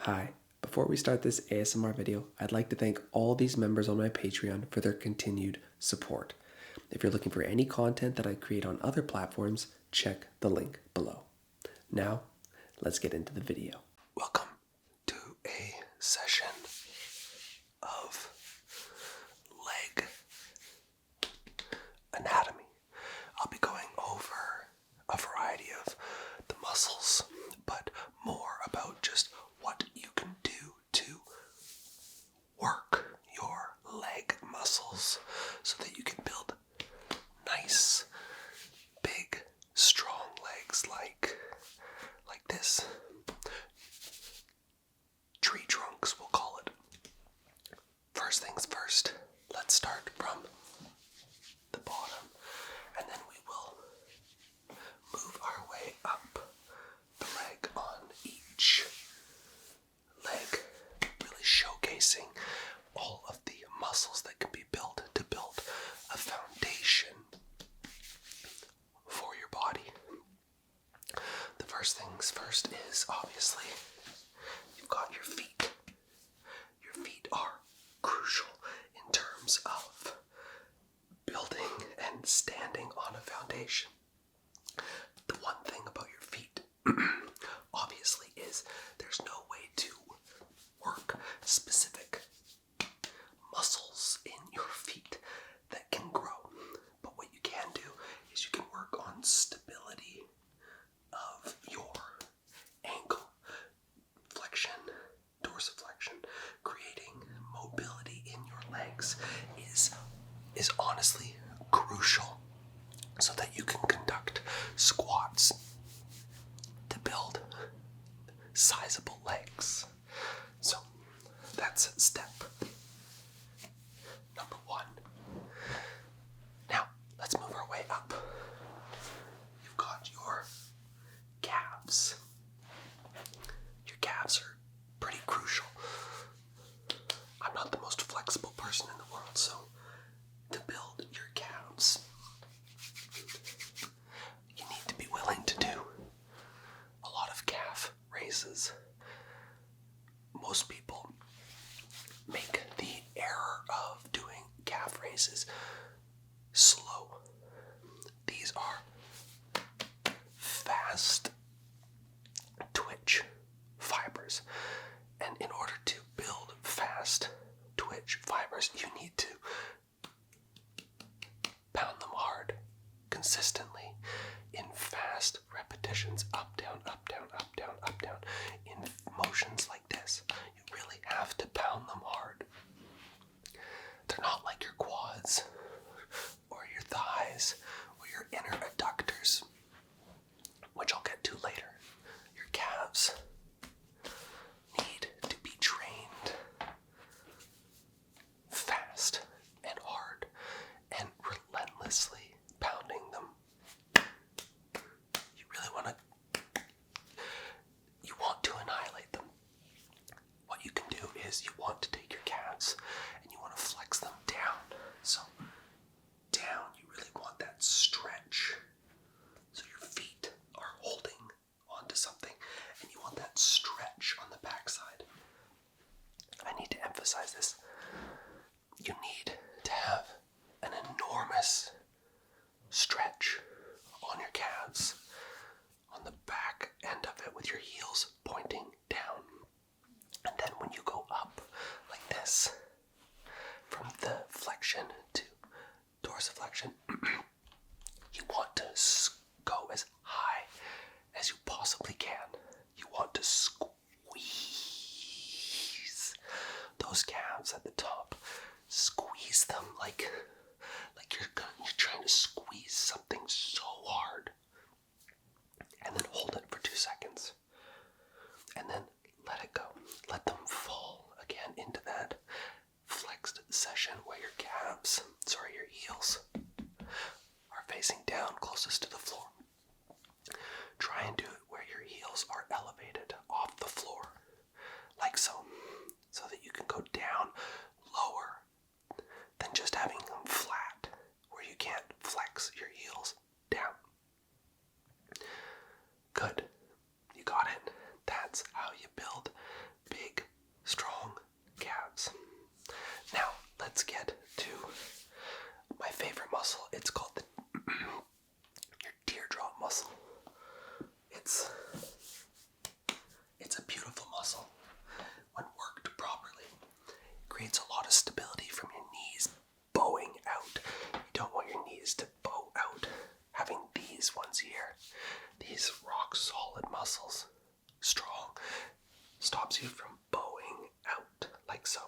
Hi, before we start this ASMR video, I'd like to thank all these members on my Patreon for their continued support. If you're looking for any content that I create on other platforms, check the link below. Now, let's get into the video. Welcome to a session of leg anatomy. I'll be going over a variety of the muscles, but more about just what you can do to work your leg muscles so that you can build nice, big, strong legs like this. Tree trunks, we'll call it. First things first, let's start from the bottom, and then we will move our way up the leg on each leg, really showcasing all of the muscles that can be built to build a foundation for your body. The first things first is obviously you've got your feet. Your feet are crucial in terms of building and standing on a foundation. The one thing about your feet, obviously, is there's no way to work specific muscles in your feet that can grow. But what you can do is you can work on stability of your ankle flexion, dorsiflexion. Creating mobility in your legs is honestly crucial so that you can conduct squats to build sizable legs. So that's step number one. Now let's move our way up. You've got your calves. Your calves are pretty crucial. I'm not the most flexible person in the world, so to build your calves, you need to be willing to do a lot of calf raises. Most people make the error of doing calf raises slow. These are fast twitch fibers, and in order to build fast twitch fibers, you need to pound them hard consistently in fast repetitions, up, down, up, down, up, down, up, down, in motions like this. You really have to pound them hard. They're not like your quads or your thighs or your inner adductors, which I'll get to later. Your calves need to be trained fast and hard and relentlessly pounding them. You want to annihilate them. What you can do is you want to take your calves and you want to flex them down. So down, you really want that stretch. So your feet are holding onto something and you want that stretch on the backside. I need to emphasize this. You need to have an enormous stretch on your calves, on the back end of it with your heels pointing down. And then when you go up like this, from the flexion to dorsiflexion, you want to go as high as you possibly can. You want to squeeze those calves at the top. Squeeze them like you're trying to squeeze something so hard. And then hold it for 2 seconds. And then let it go. Let them fall again into that flexed session where your heels are facing down closest to the floor. Try and do it where your heels are elevated off the floor, like so that you can go down lower than just having them flat, where you can't flex your heels down. Good. You got it. That's how you stops you from bowing out, like so.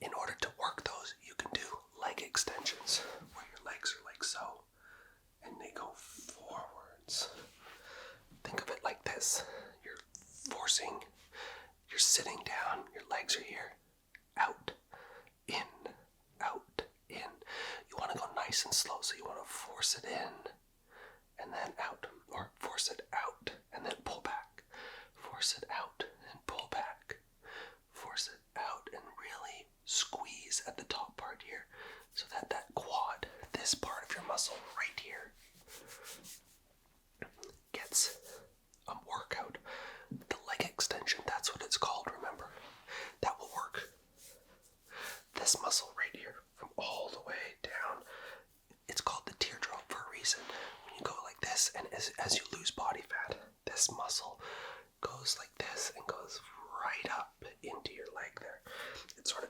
In order to work those, you can do leg extensions, where your legs are like so, and they go forwards. Think of it like this. You're sitting down, your legs are here, out, in, out, in. You want to go nice and slow, so you want to force it in, and then out, or force it out, and then pull back. Force it out, and pull back. Force it out, and really squeeze at the top part here, so that quad, this part of your muscle right here, gets a workout. The leg extension, that's what it's called, remember? That will work this muscle right here from all the way down. It's called the teardrop for a reason. When you go like this, and as you lose body fat, this muscle goes like this and goes right up into your leg there.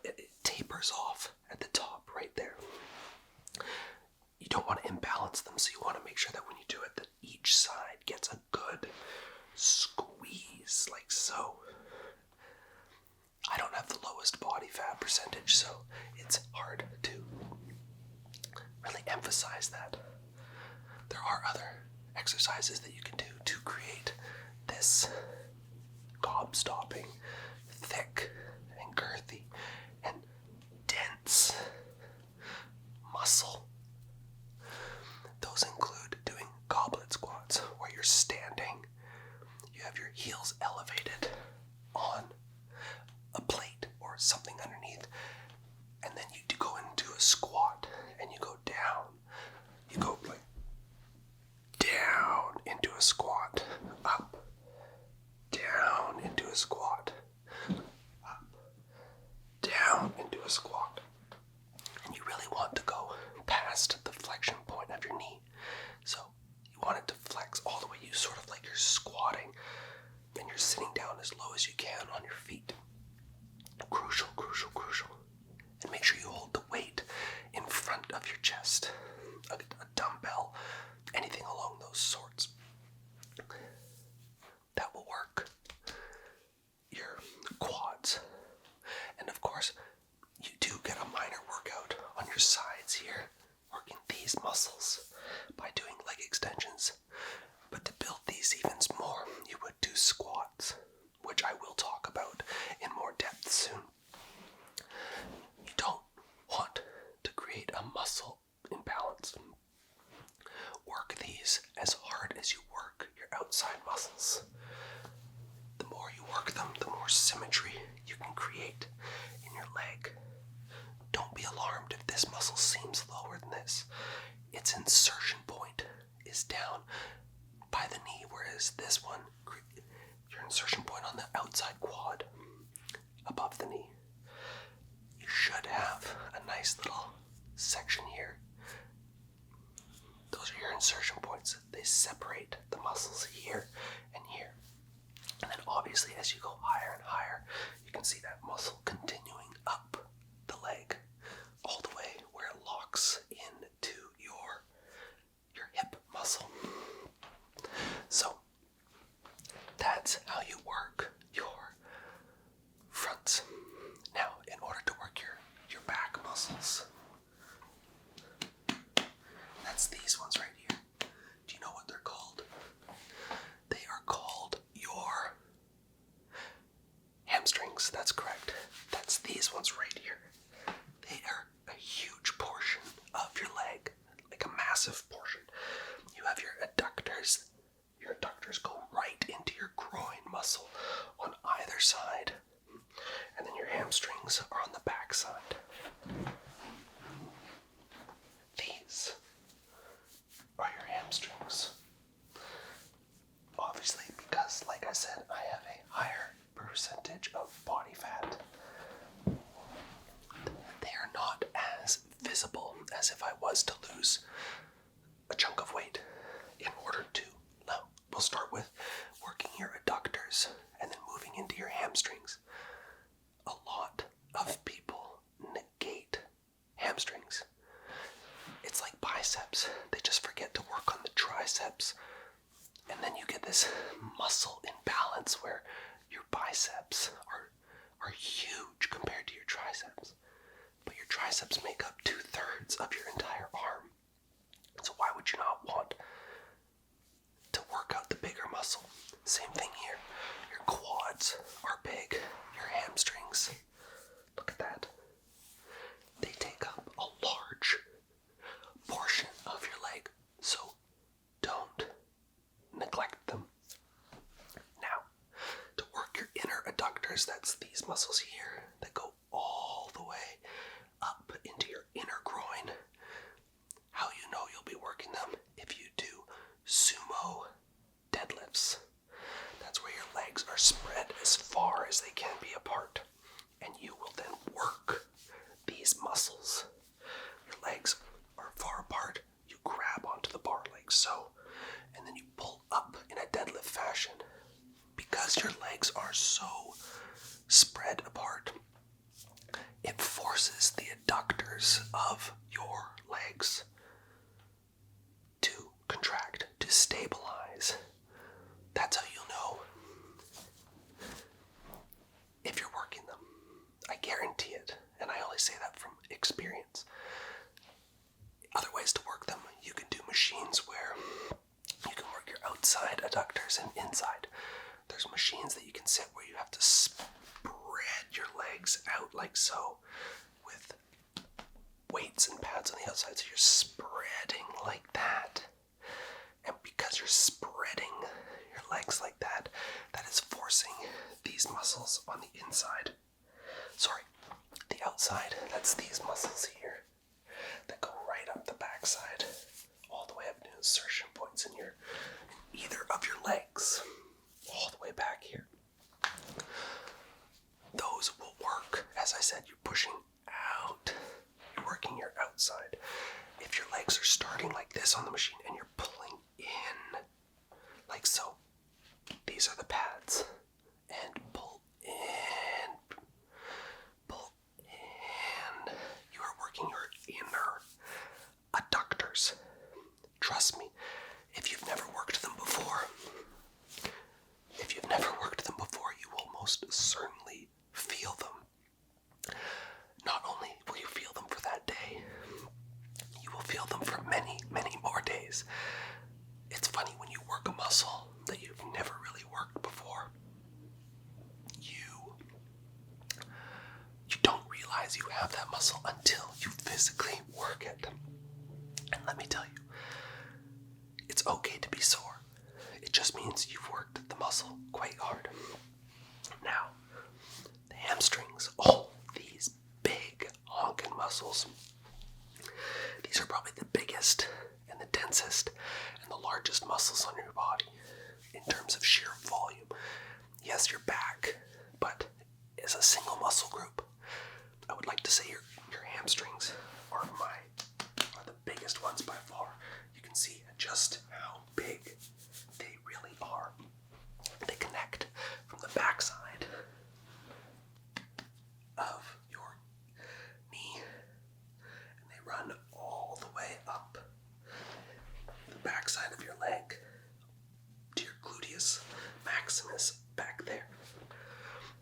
It tapers off at the top right there. You don't want to imbalance them, so you want to make sure that when you do it, that each side gets a good squeeze, like so. I don't have the lowest body fat percentage, so it's hard to really emphasize that. There are other exercises that you can do to create this gob-stopping, thick and girthy and dense muscle. Those include doing goblet squats, where you're standing, you have your heels elevated on a plate or something underneath, and then you go into a squat, and you go down. You go like down into a squat, up, down into a squat, up, down into a squat. And you really want to go past the flexion point of your knee. So you want it to flex all the way. You sort of like you're squatting, and you're sitting down as low as you can on your feet. Crucial, crucial, crucial. And make sure you hold the weight in front of your chest. A dumbbell, anything along those sorts. That will work your quads. And of course, you do get a minor workout on your sides here, working these muscles by doing leg extensions. But to build these even more, you would do squats, which I will talk about in more depth soon. You don't want to create a muscle imbalance. Work these as hard as you work your outside muscles. The more you work them, the more symmetry you can create in your leg. Don't be alarmed if this muscle seems lower than this. Its insertion point is down by the knee, whereas this one, your insertion point on the outside quad, above the knee. You should have a nice little section here. Those are your insertion points. They separate the muscles here and here. And then obviously as you go higher and higher, you can see that muscle continuing up the leg all the way where it locks into your hip muscle. So that's how you work your fronts. Now, in order to work your back muscles, that's these ones right here. Do you know what they're called? They are called your hamstrings. That's correct. That's these ones right here. They are a huge portion of your leg, like a massive portion. You have your adductors. Your adductors go right into your groin muscle on either side. And then your hamstrings are on the back side. These are your hamstrings. Obviously, because, like I said, I have a higher percentage of body fat. They are not as visible as if I was to lose a chunk of weight. In order to, we'll start with working your adductors and then moving into your hamstrings. A lot of people negate hamstrings. It's like biceps. They just forget to work on the triceps. And then you get this muscle imbalance where your biceps are huge compared to your triceps. But your triceps make up 2/3 of your entire arm. So why would you not want to work out the bigger muscle? Same thing here. Your quads are big. Your hamstrings, look at that. They take up a large portion of your leg. So don't neglect them. Now, to work your inner adductors, that's these muscles here that go all the way up into your inner groin. How you know you'll be working them? If you do sumo deadlifts. That's where your legs are spread as far as they can be apart. And you will then work these muscles. Your legs are far apart. You grab onto the bar like so. And then you pull up in a deadlift fashion. Because your legs are so spread apart, it forces the adductors of your legs to contract, to stabilize. That's how you'll know if you're working them. I guarantee it, and I only say that from experience. Other ways to work them, you can do machines where you can work your outside adductors and inside. There's machines that you can sit where you have to spread your legs out like so with weights and pads on the outside, so you're spreading like that. And because you're spreading your legs like that, that is forcing these muscles on the inside. Sorry, the outside, that's these muscles here that go right up the backside, all the way up to insertion points in either of your legs, all the way back here. Those will work. As I said, you're pushing out, you're working your outside. If your legs are starting like this on the machine and you're pulling in like so, these are the pads, and pull in, you are working your inner adductors. Trust me, if you've never worked them before, you will most certainly feel them. Not only will you feel them for that day, you will feel them for many, many more days. It's funny, when you work a muscle that you've never really worked before, you don't realize you have that muscle until you physically work it. And let me tell you, it's okay to be sore. It just means you've worked the muscle quite hard. Now, the hamstrings, these big honkin' muscles, these are probably the biggest and the densest and the largest muscles on your body in terms of sheer volume. Yes, your back, but as a single muscle group, I would like to say your hamstrings are the biggest ones by far. You can see just how big they really are. They connect from the backside of your knee, and they run all the way up the backside of your leg to your gluteus maximus back there.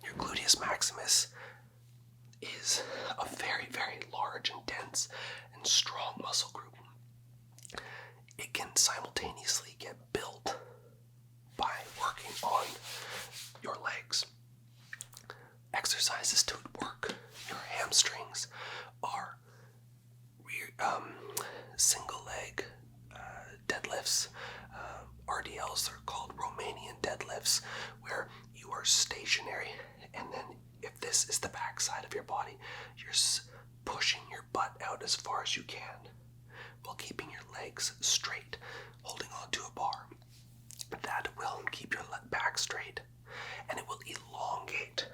Your gluteus maximus is a very, very large and dense and strong muscle group. It can simultaneously get built by working on your legs. Exercises to work your hamstrings are single leg deadlifts, RDLs. They're called Romanian deadlifts, where you are stationary, and then if this is the back side of your body, you're pushing your butt out as far as you can while keeping your legs straight, holding onto a bar. That will keep your back straight, and it will elongate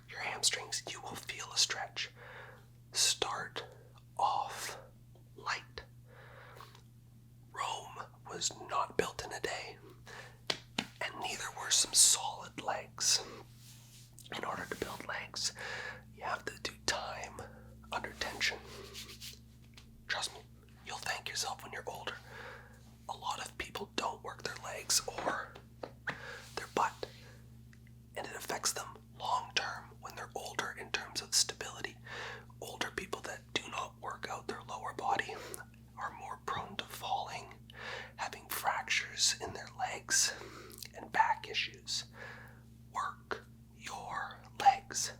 your hamstrings. You will feel a stretch. Start off light. Rome was not built in a day, and neither were some solid legs. In order to build legs, you have to do time under tension. Trust me, you'll thank yourself when you're older. A lot of people don't work their legs or their butt affects them long term when they're older in terms of stability. Older people that do not work out their lower body are more prone to falling, having fractures in their legs, and back issues. Work your legs.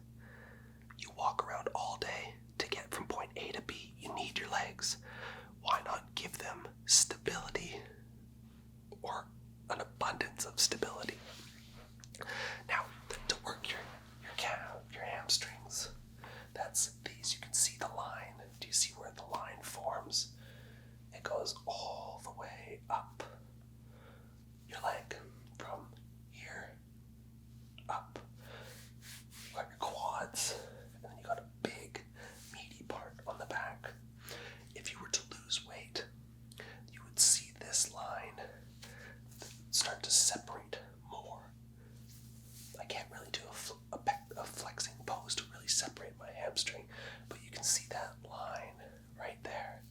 You walk around all day to get from point A to B. You need your legs. Why not give them stability, or an abundance of stability? Now, to work your calf, your hamstrings, that's these. You can see the line. Do you see where the line forms? It goes all the way up your leg, from here up. You got your quads, and then you got a big meaty part on the back. If you were to lose weight, you would see this line start to separate more. I can't really do a flexing pose to really separate my hamstring, but you can see that line right there.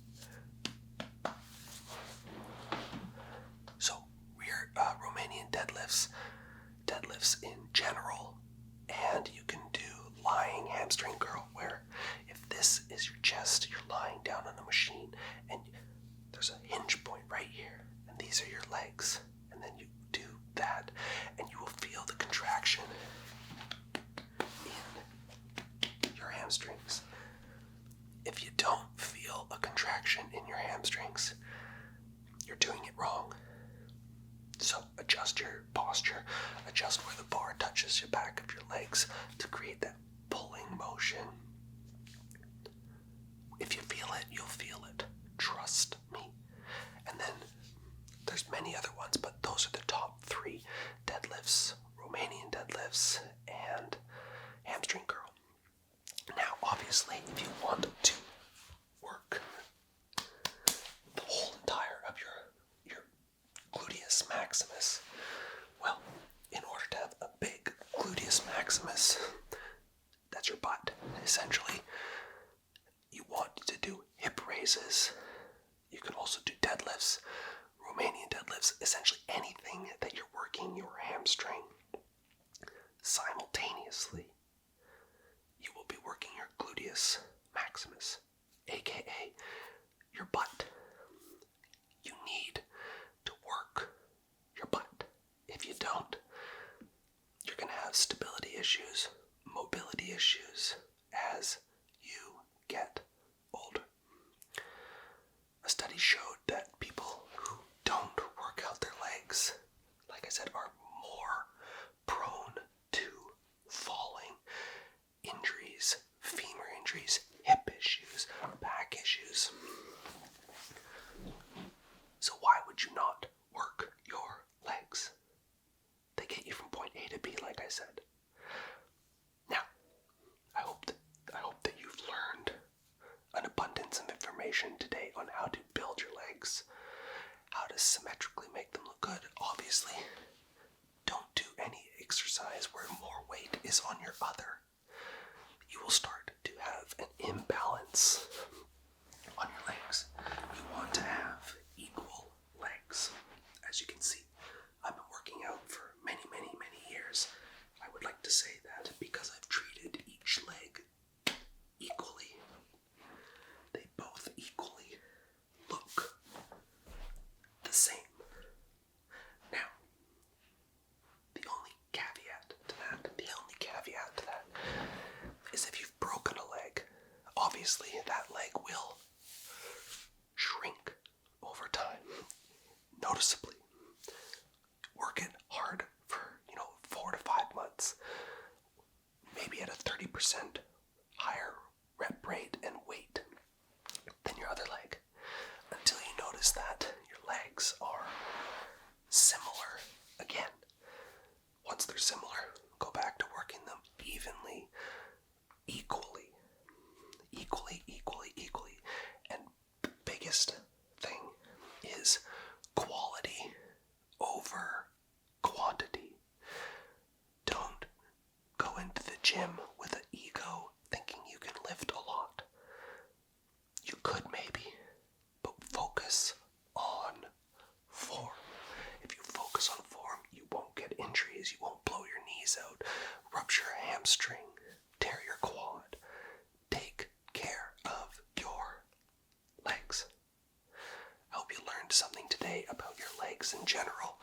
So rear Romanian deadlifts in general, and you can do lying hamstring curl, where if this is your chest, you're lying down on a machine, and there's a hinge point right here, and these are your legs, and then you do that, and you will feel the contraction in your hamstrings. If you don't feel a contraction in your hamstrings, you're doing it wrong. So adjust your posture, adjust where the bar touches the back of your legs to create that pulling motion. If you feel it, you'll feel it. Trust me. And then there's many other ones, but those are the top 3 deadlifts: Romanian deadlifts and hamstring curl. Now, obviously, if you want to work the whole entire of your gluteus maximus, well, in order to have a big gluteus maximus, that's your butt, essentially, you want to do hip raises. You can also do deadlifts, Romanian deadlifts, essentially anything that you're working your hamstring. Simultaneously, you will be working your gluteus maximus, aka your butt. You need to work your butt. If you don't, you're going to have stability issues, mobility issues as you get older. A study showed that people who don't work out their legs, like I said, are more prone to falling, injuries, femur injuries, hip issues, back issues. So why would you not work your legs? They get you from point A to B, like I said. Now, I hope that you've learned an abundance of information today on how to build your legs, how to symmetrically make them look good. Obviously, don't do any exercise where more weight is on your other. You will start to have an imbalance on your legs. You want to have equal legs. As you can see, I've been working out for many, many, many years. I would like to say that because I've treated each leg equally, they both equally look the same. Now, the only caveat to that is if you've broken a leg, obviously that leg will shrink over time, noticeably. Work it hard for, 4 to 5 months, maybe at a 30% higher rep rate and weight than your other leg, until you notice that your legs are similar again. Once they're similar, go back to working them evenly, equally. And the biggest thing is quality over quantity. Don't go into the gym with an ego thinking you can lift a lot. You could maybe, but focus on form. If you focus on form, you won't get injuries, you won't blow your knees out, rupture rupture a hamstring, tear your quad. Take care of your legs. I hope you learned something today about your legs in general,